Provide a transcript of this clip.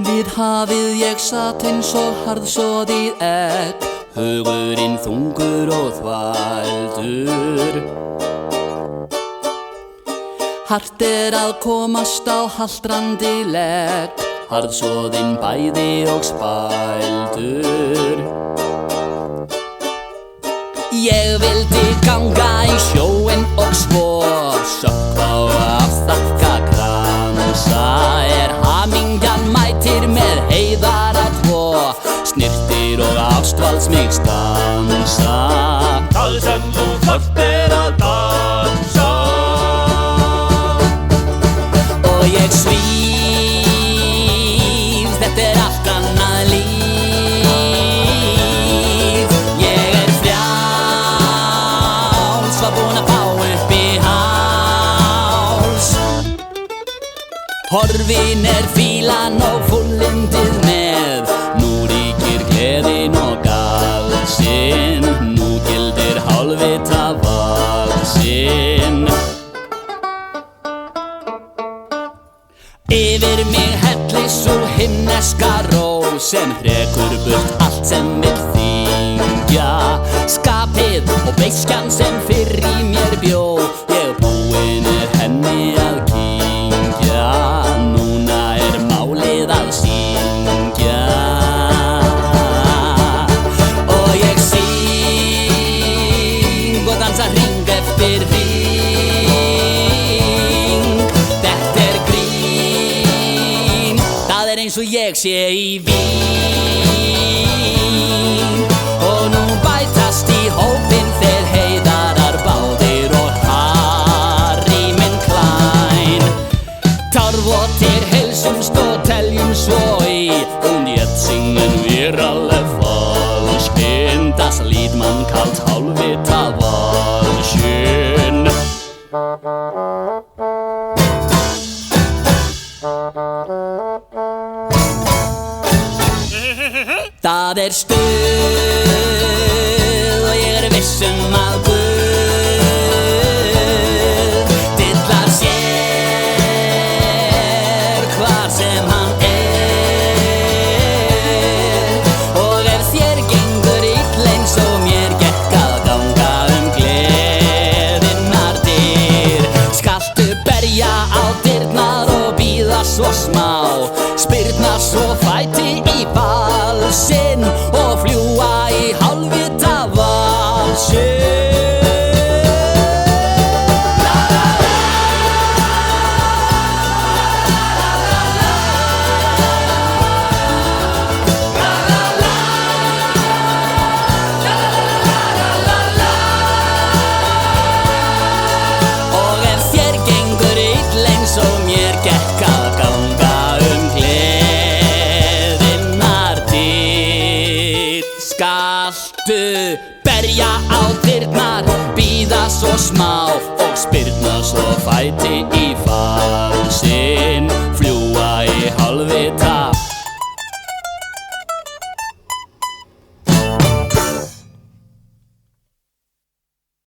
Við hafið ég satt eins og harðsoðið egg, hugurinn þungur og þvældur. Hart að komast á haltrandi legg, harðsoðinn bæði og spældur. Ég vildi ganga í sjóinn og svo sökkva og afþakka kransa. Hamingjan mætir með heiðara tvo, snirtir og ástvalds mig stansa. Það sem þú þarft að dansa. Og ég svíf, þetta allt annað líf. Ég frjáls, var búin að fá upp í háls. Horfin fílan og fullindið með, nú ríkir gleðin og galsinn. Nú gildir hálfvita valsinn. Yfir mig hellir sú himneska ró, sem hrekur burt allt sem vill þyngja. Skapið og beiskjan sem fyrr í mér bjó, ég búinn henni að kyngja. Núna málið að syngja. Og ég syng og dansa hring eftir hring. Þetta grín, það eins og ég sé í vín. Og nú bætast í hópinn þeir heiðarar báðir og Harry minn Klein. Tárvotir heilsumst og teljum svo í, und jetzt singen wir alle falschkin. Das Lied man kallt hálfvita valsinn. Það stuð og ég viss að Guð dillar sér hvar sem hann Og ef þér gengur ill eins og mér gekk að ganga gleðinnar dyr, skaltu berja á dyrnar og bíða svo smá, spyrna svo fæti í valsinn og fljúga í hálfvita valsinn. Og ef þér gengur ill eins og mér gekk að ganga gleðinnar dyr, skaltu berja á dyrnar, bíða svo smá og spyrna svo fæti í fall.